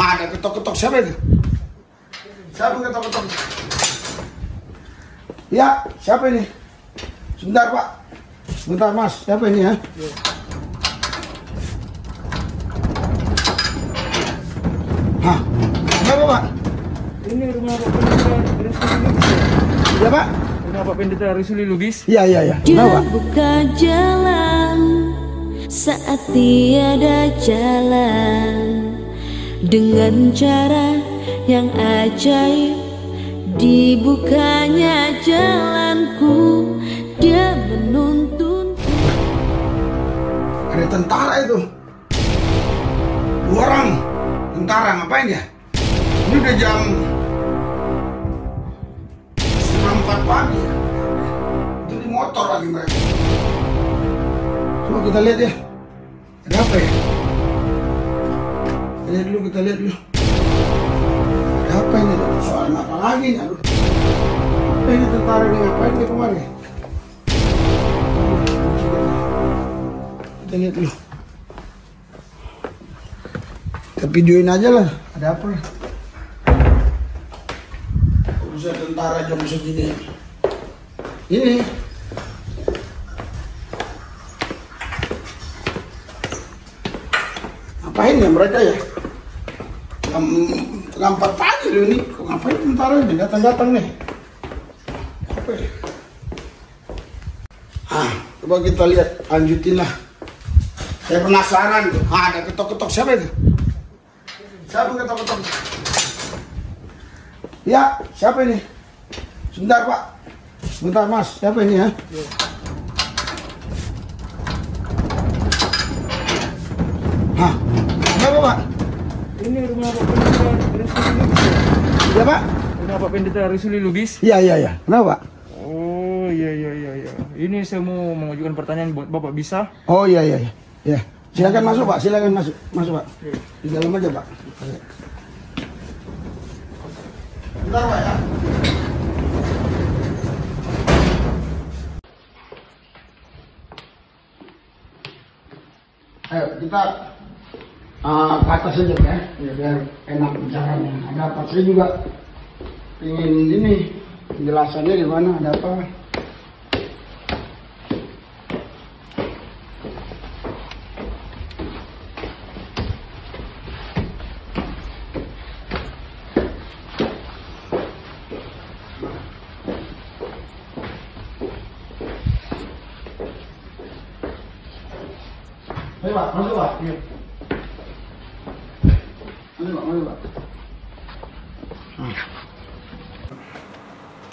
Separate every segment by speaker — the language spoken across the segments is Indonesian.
Speaker 1: Ada ketok-ketok, siapa itu? Siapa ketok-ketok? Ya, siapa ini? Sebentar Pak. Sebentar Mas, siapa ini ya? Hah? Kenapa Pak?
Speaker 2: Ini rumah Pak Pendeta Risuli Lubis.
Speaker 1: Ya Pak?
Speaker 2: Rumah Pak Pendeta Risuli Lubis.
Speaker 1: Iya.
Speaker 3: Dia
Speaker 1: Kenapa?
Speaker 3: buka jalan saat tiada jalan, dengan cara yang ajaib dibukanya jalanku. Dia menuntun.
Speaker 1: Ada tentara itu. 2 orang tentara, ngapain ya? Ini udah jam 3:30 pagi ya. Itu di motor lagi mereka. Coba kita lihat ya. Ada apa ya? Kita lihat dulu. Ada apa ini? Soalnya apa lagi nih? Aduh. Apa ini tentara ini? Ngapain dia kemarin? Kita lihat dulu. Kita videoin aja lah. Ada apa? Bisa tentara jam segini. Ini. Ngapain ya mereka ya? Jam 3:30 pagi loh ini. Kok ngapain tentara ini? Datang nih. Apa ya? Coba kita lihat. Lanjutin lah. Saya penasaran tuh. Ada ketok-ketok, siapa itu? Siapa ketok-ketok? Ya, siapa ini? Sebentar Pak. Sebentar Mas, siapa ini ya? Hah? Kenapa Pak?
Speaker 2: Ini rumah Pak Pendeta Risuli Lubis.
Speaker 1: Ya Pak?
Speaker 2: Rumah Pak Pendeta Risuli Lubis.
Speaker 1: Iya. Kenapa Pak?
Speaker 2: Oh iya. Ini saya mau mengajukan pertanyaan buat Bapak, bisa?
Speaker 1: Oh iya. Ya. Silakan masuk Pak, Masuk Pak. Di dalam aja Pak. Bentar Pak ya. Ayo kita ke atas aja ya, biar enak bicaranya. Ada apa? Saya juga ingin ini penjelasannya di mana, ada apa? Ayo Pak, masuk Pak. Iya. Masuk Pak.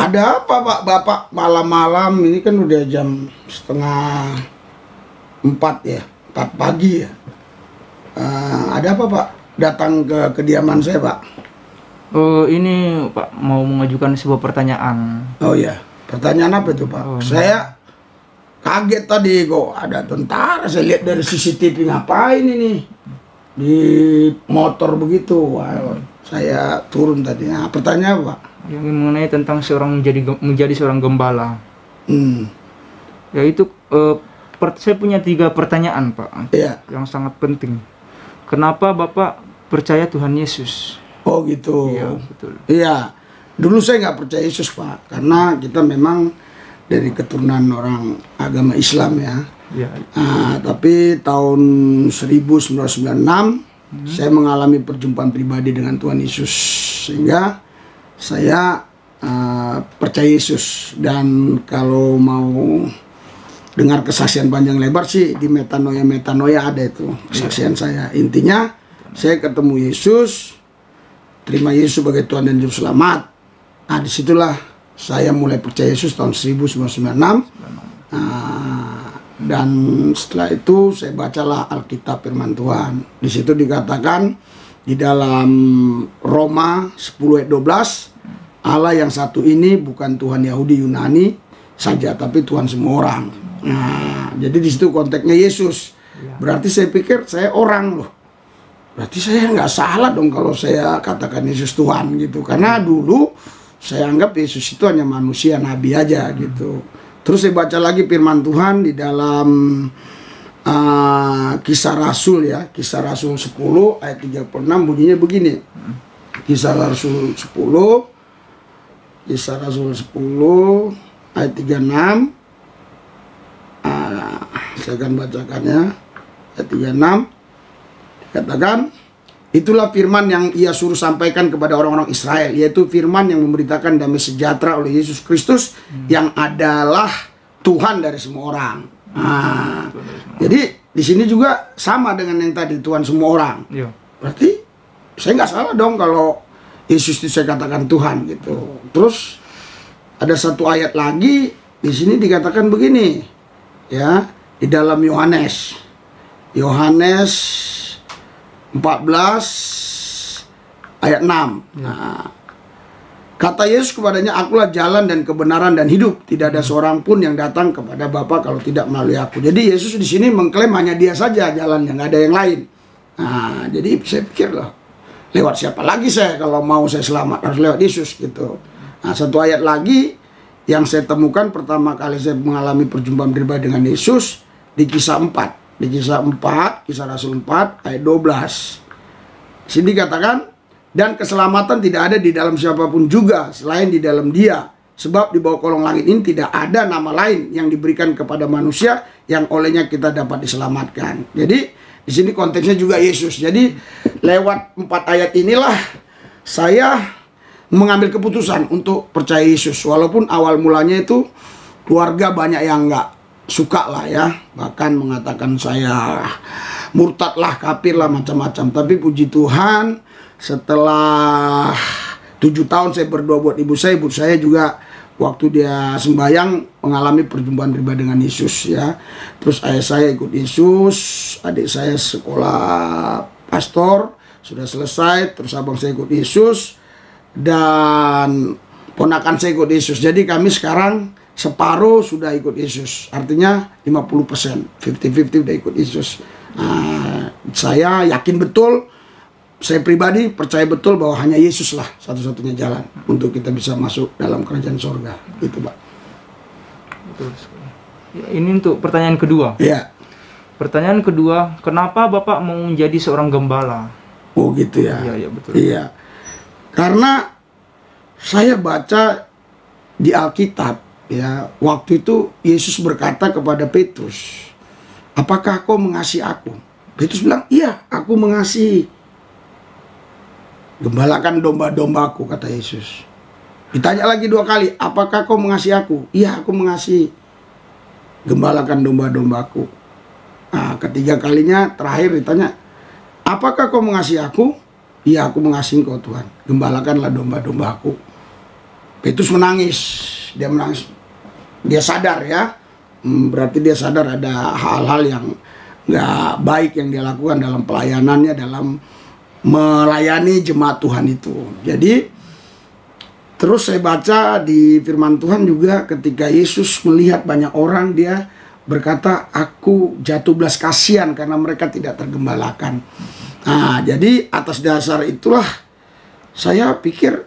Speaker 1: Ada apa Pak, Bapak malam-malam ini kan udah jam 3:30 ya, 4 pagi ya. Ada apa Pak? Datang ke kediaman saya Pak.
Speaker 2: Ini Pak mau mengajukan sebuah pertanyaan.
Speaker 1: Oh iya, pertanyaan apa itu Pak? Saya kaget tadi kok ada tentara, saya lihat dari CCTV, ngapain ini di motor begitu. Wah, saya turun tadi. Nah, pertanyaan apa Pak?
Speaker 2: Yang mengenai tentang menjadi seorang gembala. Yaitu saya punya 3 pertanyaan Pak.
Speaker 1: Iya.
Speaker 2: Yang sangat penting. Kenapa Bapak percaya Tuhan Yesus?
Speaker 1: Oh gitu.
Speaker 2: Iya, betul.
Speaker 1: Iya. Dulu saya nggak percaya Yesus Pak, karena kita memang dari keturunan orang agama Islam ya.
Speaker 2: Ya.
Speaker 1: Tapi tahun 1996 saya mengalami perjumpaan pribadi dengan Tuhan Yesus, sehingga saya percaya Yesus. Dan kalau mau dengar kesaksian panjang lebar sih di metanoia ada itu kesaksian saya. Intinya saya ketemu Yesus, terima Yesus sebagai Tuhan dan Juru Selamat. Disitulah saya mulai percaya Yesus tahun 1996. Dan setelah itu saya bacalah Alkitab Firman Tuhan. Di situ dikatakan di dalam Roma 10 ayat 12, Allah yang satu ini bukan Tuhan Yahudi Yunani saja, tapi Tuhan semua orang. Jadi di situ konteksnya Yesus. Berarti saya pikir saya orang loh. Berarti saya nggak salah dong kalau saya katakan Yesus Tuhan gitu. Karena dulu saya anggap Yesus itu hanya manusia, nabi aja gitu. Terus saya baca lagi firman Tuhan di dalam Kisah Rasul ya, Kisah Rasul 10 ayat 36 bunyinya begini. Kisah Rasul 10 ayat 36. Saya akan bacakannya. Ayat 36 dikatakan, itulah firman yang ia suruh sampaikan kepada orang-orang Israel, yaitu firman yang memberitakan damai sejahtera oleh Yesus Kristus yang adalah Tuhan dari semua orang. Jadi di sini juga sama dengan yang tadi, Tuhan semua orang.
Speaker 2: Iya.
Speaker 1: Berarti saya nggak salah dong kalau Yesus itu saya katakan Tuhan gitu. Terus ada satu ayat lagi di sini dikatakan begini, ya, di dalam Yohanes 14 ayat 6. Kata Yesus kepadanya, akulah jalan dan kebenaran dan hidup. Tidak ada seorang pun yang datang kepada Bapa kalau tidak melalui aku. Jadi Yesus di sini mengklaim hanya dia saja jalannya, nggak ada yang lain. Jadi saya pikir loh, lewat siapa lagi saya kalau mau saya selamat, harus lewat Yesus gitu. Satu ayat lagi yang saya temukan pertama kali saya mengalami perjumpaan pribadi dengan Yesus di Kisah 4. Di Kisah 4, Kisah Rasul 4 ayat 12. Sini dikatakan, dan keselamatan tidak ada di dalam siapapun juga selain di dalam Dia. Sebab di bawah kolong langit ini tidak ada nama lain yang diberikan kepada manusia yang olehnya kita dapat diselamatkan. Jadi di sini konteksnya juga Yesus. Jadi lewat 4 ayat inilah saya mengambil keputusan untuk percaya Yesus. Walaupun awal mulanya itu keluarga banyak yang nggak suka lah ya, bahkan mengatakan saya murtad lah, kafir lah, macam-macam. Tapi puji Tuhan, setelah 7 tahun saya berdoa buat ibu saya juga waktu dia sembahyang mengalami perjumpaan pribadi dengan Yesus ya. Terus ayah saya ikut Yesus, adik saya sekolah pastor sudah selesai, terus abang saya ikut Yesus, dan ponakan saya ikut Yesus. Jadi kami sekarang separuh sudah ikut Yesus, artinya 50%, 50-50 udah ikut Yesus. Saya yakin betul, saya pribadi percaya betul bahwa hanya Yesus lah satu-satunya jalan untuk kita bisa masuk dalam kerajaan sorga. Itu Pak.
Speaker 2: Betul sekali. Ya, ini untuk pertanyaan kedua.
Speaker 1: Iya.
Speaker 2: Pertanyaan kedua, kenapa Bapak mau menjadi seorang gembala?
Speaker 1: Oh gitu ya.
Speaker 2: Iya, iya betul.
Speaker 1: Iya. Karena saya baca di Alkitab ya, waktu itu Yesus berkata kepada Petrus, apakah kau mengasihi aku? Petrus bilang, iya, aku mengasihi. Gembalakan domba-dombaku, kata Yesus. Ditanya lagi 2 kali, apakah kau mengasihi aku? Iya, aku mengasihi. Gembalakan domba-dombaku. Ketiga kalinya terakhir ditanya, apakah kau mengasihi aku? Iya, aku mengasihi kau Tuhan. Gembalakanlah domba-dombaku. Petrus menangis. Dia menangis. Dia sadar ya. Berarti dia sadar ada hal-hal yang nggak baik yang dia lakukan dalam pelayanannya, dalam melayani jemaat Tuhan itu. Jadi terus saya baca di firman Tuhan juga, ketika Yesus melihat banyak orang, dia berkata, aku jatuh belas kasihan karena mereka tidak tergembalakan. Jadi atas dasar itulah saya pikir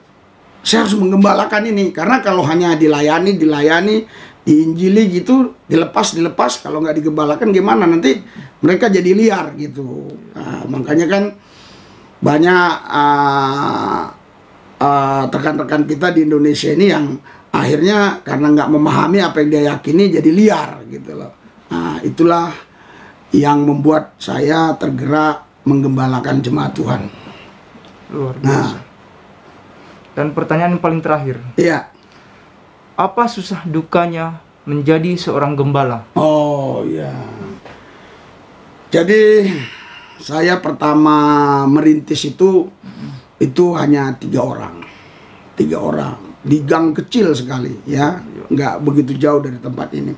Speaker 1: saya harus menggembalakan ini, karena kalau hanya dilayani, diinjili gitu, dilepas, kalau nggak digembalakan gimana, nanti mereka jadi liar gitu. Makanya kan banyak rekan-rekan kita di Indonesia ini yang akhirnya karena nggak memahami apa yang dia yakini jadi liar gitu loh. Itulah yang membuat saya tergerak menggembalakan jemaat Tuhan.
Speaker 2: Luar biasa. Dan pertanyaan yang paling terakhir.
Speaker 1: Iya.
Speaker 2: Apa susah dukanya menjadi seorang gembala?
Speaker 1: Oh iya. Jadi saya pertama merintis itu hanya 3 orang. 3 orang di gang kecil sekali ya, nggak begitu jauh dari tempat ini.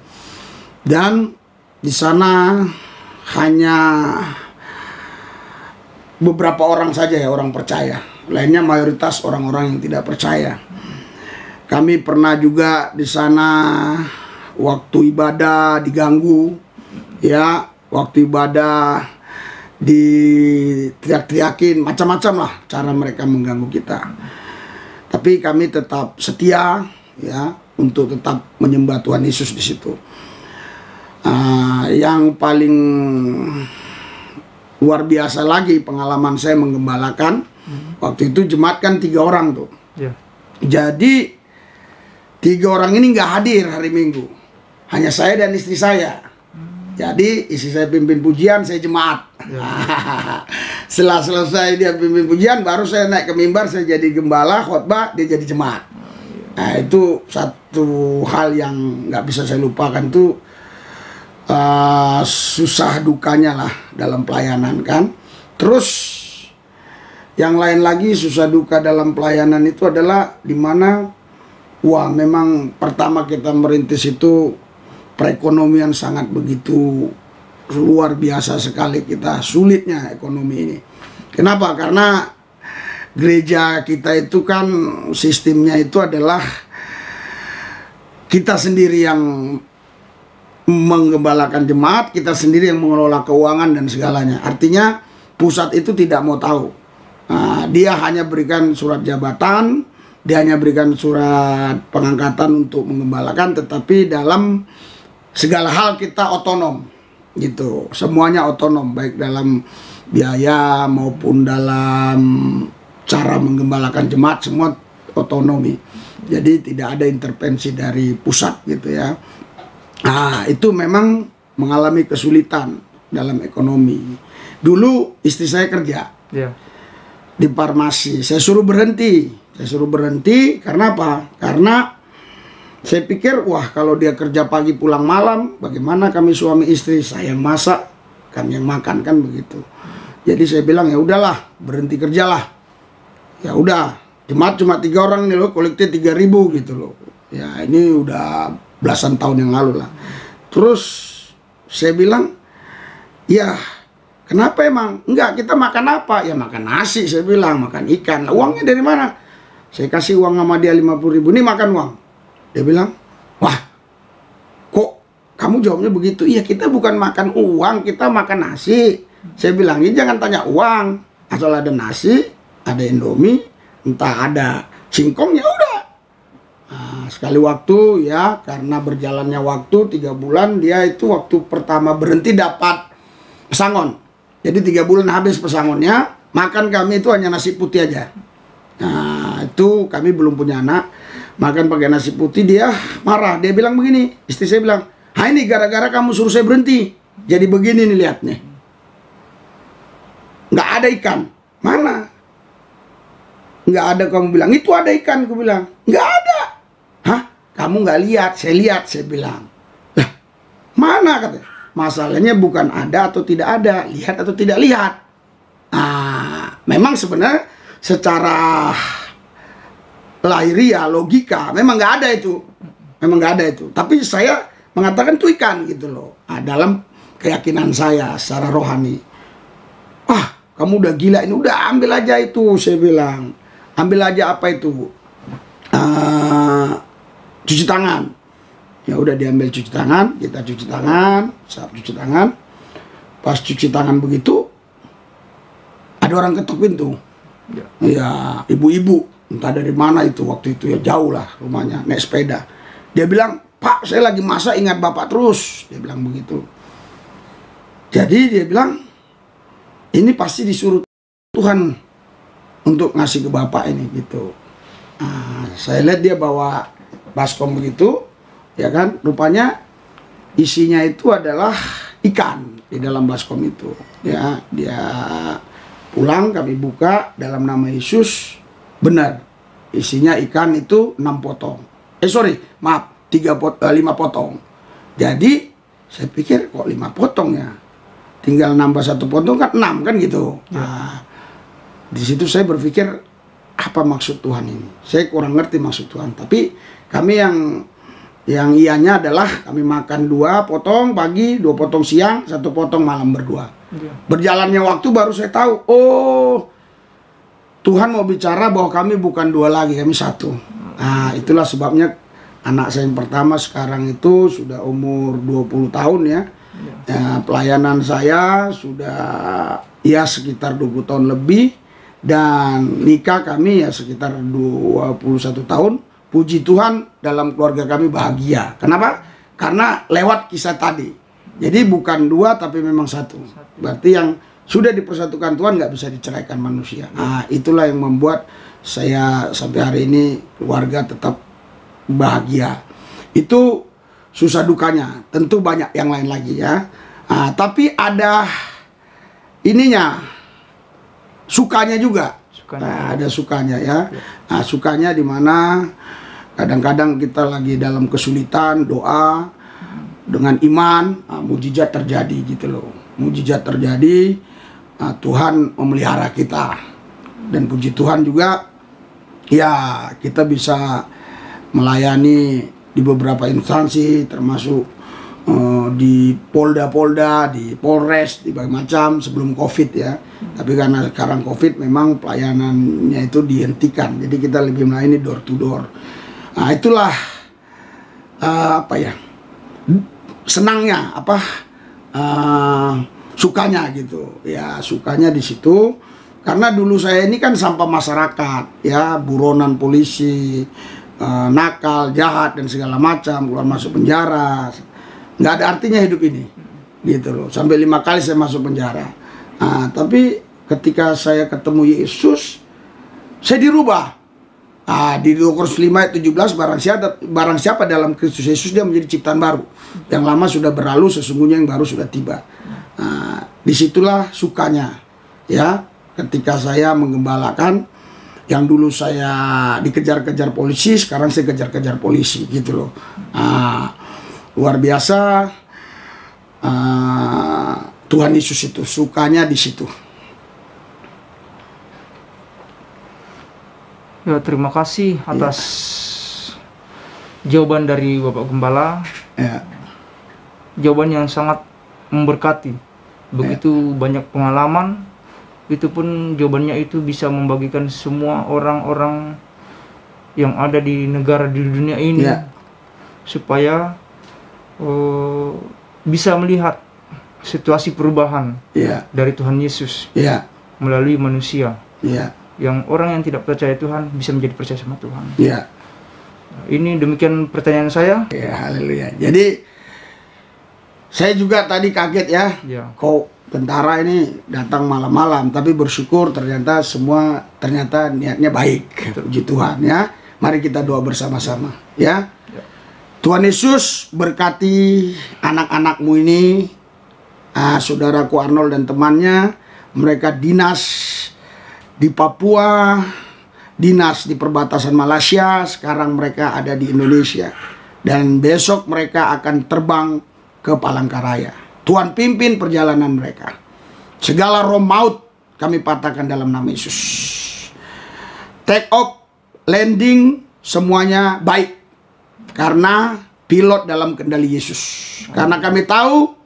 Speaker 1: Dan di sana hanya beberapa orang saja ya orang percaya. Lainnya mayoritas orang-orang yang tidak percaya. Kami pernah juga di sana waktu ibadah diganggu ya, waktu ibadah diteriak-teriakin, macam-macam lah cara mereka mengganggu kita. Tapi kami tetap setia ya untuk tetap menyembah Tuhan Yesus di situ. Yang paling luar biasa lagi pengalaman saya menggembalakan, waktu itu jemaat kan 3 orang tuh.
Speaker 2: Ya.
Speaker 1: Jadi 3 orang ini nggak hadir hari Minggu, hanya saya dan istri saya. Jadi istri saya pimpin pujian, saya jemaat. Setelah selesai dia pimpin pujian, baru saya naik ke mimbar, saya jadi gembala, khotbah, dia jadi jemaat. Nah, itu satu hal yang nggak bisa saya lupakan tuh, susah dukanya lah dalam pelayanan kan. Terus yang lain lagi susah duka dalam pelayanan itu adalah dimana, wah memang pertama kita merintis itu perekonomian sangat begitu luar biasa sekali, kita sulitnya ekonomi ini. Kenapa? Karena gereja kita itu kan sistemnya itu adalah kita sendiri yang menggembalakan jemaat, kita sendiri yang mengelola keuangan dan segalanya. Artinya pusat itu tidak mau tahu. Dia hanya berikan surat jabatan, dia hanya berikan surat pengangkatan untuk menggembalakan, tetapi dalam segala hal kita otonom gitu, semuanya otonom, baik dalam biaya maupun dalam cara menggembalakan jemaat, semua otonomi. Jadi tidak ada intervensi dari pusat gitu ya. Itu memang mengalami kesulitan dalam ekonomi. Dulu istri saya kerja di farmasi, saya suruh berhenti karena apa? Karena saya pikir, wah kalau dia kerja pagi pulang malam, bagaimana kami suami istri? Saya yang masak, kami yang makan, kan begitu. Jadi saya bilang, ya udahlah, berhenti kerjalah. Ya udah, jemaat cuma 3 orang nih loh, kolektif 3.000 gitu loh. Ya ini udah belasan tahun yang lalu lah. Terus saya bilang, ya kenapa emang? Enggak, kita makan apa? Ya makan nasi, saya bilang, makan ikan. Uangnya dari mana? Saya kasih uang sama dia 50.000, nih makan uang. Dia bilang, wah kok kamu jawabnya begitu? Iya, kita bukan makan uang, kita makan nasi. Saya bilang, ini jangan tanya uang, asal ada nasi, ada Indomie, entah ada singkong, ya udah. Sekali waktu ya, karena berjalannya waktu 3 bulan, dia itu waktu pertama berhenti dapat pesangon. Jadi 3 bulan habis pesangonnya, makan kami itu hanya nasi putih aja. Nah itu kami belum punya anak, makan pakai nasi putih. Dia marah, dia bilang begini, istri saya bilang, ini gara-gara kamu suruh saya berhenti, jadi begini nih, lihat nih, nggak ada ikan. Mana? Nggak ada, kamu bilang itu ada ikan, aku bilang nggak ada. Hah, kamu nggak lihat? Saya lihat, saya bilang. Lah mana, katanya, masalahnya bukan ada atau tidak ada, lihat atau tidak lihat. Memang sebenarnya secara lahiriah, logika, memang nggak ada itu, tapi saya mengatakan itu ikan gitu loh. Dalam keyakinan saya secara rohani, kamu udah gila ini, udah ambil aja itu, saya bilang, ambil aja apa itu, cuci tangan. Ya udah diambil cuci tangan, kita cuci tangan, saat cuci tangan, pas cuci tangan begitu, ada orang ketok pintu. Ya ibu-ibu, entah dari mana itu, waktu itu ya jauh lah rumahnya, naik sepeda. Dia bilang, Pak saya lagi masak, ingat Bapak terus, dia bilang begitu. Jadi dia bilang, ini pasti disuruh Tuhan untuk ngasih ke Bapak ini gitu. Saya lihat dia bawa baskom begitu, ya kan, rupanya isinya itu adalah ikan di dalam baskom itu. Ya, dia pulang, kami buka dalam nama Yesus, benar isinya ikan itu 6 potong. 5 potong. Jadi saya pikir kok 5 potong ya, tinggal nambah 1 potong kan 6 kan gitu. Di situ saya berpikir, apa maksud Tuhan ini? Saya kurang ngerti maksud Tuhan. Tapi kami yang ianya adalah kami makan 2 potong pagi, 2 potong siang, 1 potong malam berdua. Berjalannya waktu baru saya tahu, oh Tuhan mau bicara bahwa kami bukan 2 lagi, kami 1. Itulah sebabnya anak saya yang pertama sekarang itu sudah umur 20 tahun ya. Pelayanan saya sudah ya sekitar 20 tahun lebih, dan nikah kami ya sekitar 21 tahun. Puji Tuhan dalam keluarga kami bahagia. Kenapa? Karena lewat kisah tadi. Jadi bukan dua tapi memang satu. Berarti yang sudah dipersatukan Tuhan nggak bisa diceraikan manusia. Nah, itulah yang membuat saya sampai hari ini keluarga tetap bahagia. Itu susah dukanya. Tentu banyak yang lain lagi ya. Nah, tapi ada ininya, sukanya juga. Nah, ada sukanya ya. Nah, sukanya di mana kadang-kadang kita lagi dalam kesulitan, doa dengan iman, mujizat terjadi gitu loh. Mujizat terjadi, Tuhan memelihara kita. Dan puji Tuhan juga ya kita bisa melayani di beberapa instansi, termasuk di Polda-Polda, di Polres, di berbagai macam sebelum COVID ya. Tapi karena sekarang COVID memang pelayanannya itu dihentikan. Jadi kita lebih melayani door to door. Nah, itulah apa ya? Senangnya sukanya gitu. Ya, sukanya di situ. Karena dulu saya ini kan sampah masyarakat, ya, buronan polisi, nakal, jahat dan segala macam, keluar masuk penjara. Nggak ada artinya hidup ini, gitu loh. Sampai 5 kali saya masuk penjara. Nah, tapi ketika saya ketemu Yesus, saya dirubah. Di 2 Korintus 5 ayat 17, barang siapa dalam Kristus Yesus dia menjadi ciptaan baru. Yang lama sudah berlalu, sesungguhnya yang baru sudah tiba. Disitulah sukanya, ya. Ketika saya menggembalakan, yang dulu saya dikejar-kejar polisi, sekarang saya kejar-kejar polisi, gitu loh. Luar biasa. Tuhan Yesus itu sukanya di situ.
Speaker 2: Ya, terima kasih atas jawaban dari Bapak Gembala.
Speaker 1: Ya.
Speaker 2: Jawaban yang sangat memberkati. Begitu banyak pengalaman. Itu pun jawabannya itu bisa membagikan semua orang-orang yang ada di negara di dunia ini, supaya bisa melihat situasi perubahan dari Tuhan Yesus melalui manusia. Yang orang yang tidak percaya Tuhan bisa menjadi percaya sama Tuhan. Ini demikian pertanyaan saya.
Speaker 1: Haleluya. Jadi saya juga tadi kaget ya. Kok tentara ini datang malam-malam, tapi bersyukur ternyata semua niatnya baik. Puji Tuhan ya. Mari kita doa bersama-sama ya. Tuhan Yesus berkati anak-anakmu ini, saudaraku Arnold dan temannya. Mereka dinas di Papua, dinas di perbatasan Malaysia, sekarang mereka ada di Indonesia. Dan besok mereka akan terbang ke Palangkaraya. Tuhan pimpin perjalanan mereka. Segala roh maut kami patahkan dalam nama Yesus. Take off, landing, semuanya baik. Karena pilot dalam kendali Yesus. Karena kami tahu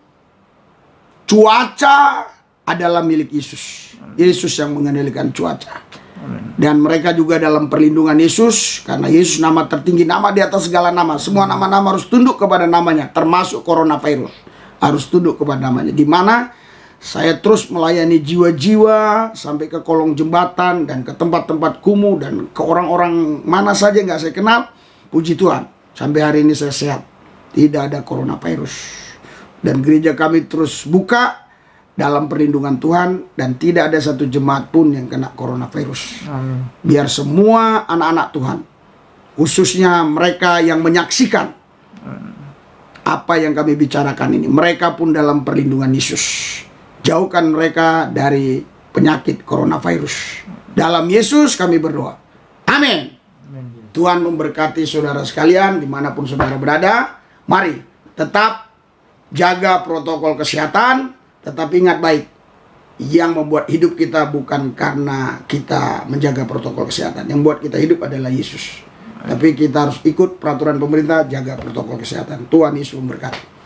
Speaker 1: cuaca adalah milik Yesus. Yesus yang mengendalikan cuaca. Dan mereka juga dalam perlindungan Yesus. Karena Yesus nama tertinggi, nama di atas segala nama. Semua nama-nama harus tunduk kepada namanya. Termasuk coronavirus. Harus tunduk kepada namanya. Di mana saya terus melayani jiwa-jiwa sampai ke kolong jembatan dan ke tempat-tempat kumuh dan ke orang-orang mana saja nggak saya kenal. Puji Tuhan, sampai hari ini saya sehat, tidak ada coronavirus. Dan gereja kami terus buka dalam perlindungan Tuhan dan tidak ada satu jemaat pun yang kena coronavirus.
Speaker 2: Amin.
Speaker 1: Biar semua anak-anak Tuhan, khususnya mereka yang menyaksikan apa yang kami bicarakan ini, mereka pun dalam perlindungan Yesus. Jauhkan mereka dari penyakit coronavirus. Dalam Yesus kami berdoa. Amin. Tuhan memberkati saudara sekalian dimanapun saudara berada. Mari tetap jaga protokol kesehatan. Tetapi ingat baik, yang membuat hidup kita bukan karena kita menjaga protokol kesehatan. Yang membuat kita hidup adalah Yesus. Tapi kita harus ikut peraturan pemerintah, jaga protokol kesehatan. Tuhan Yesus memberkati.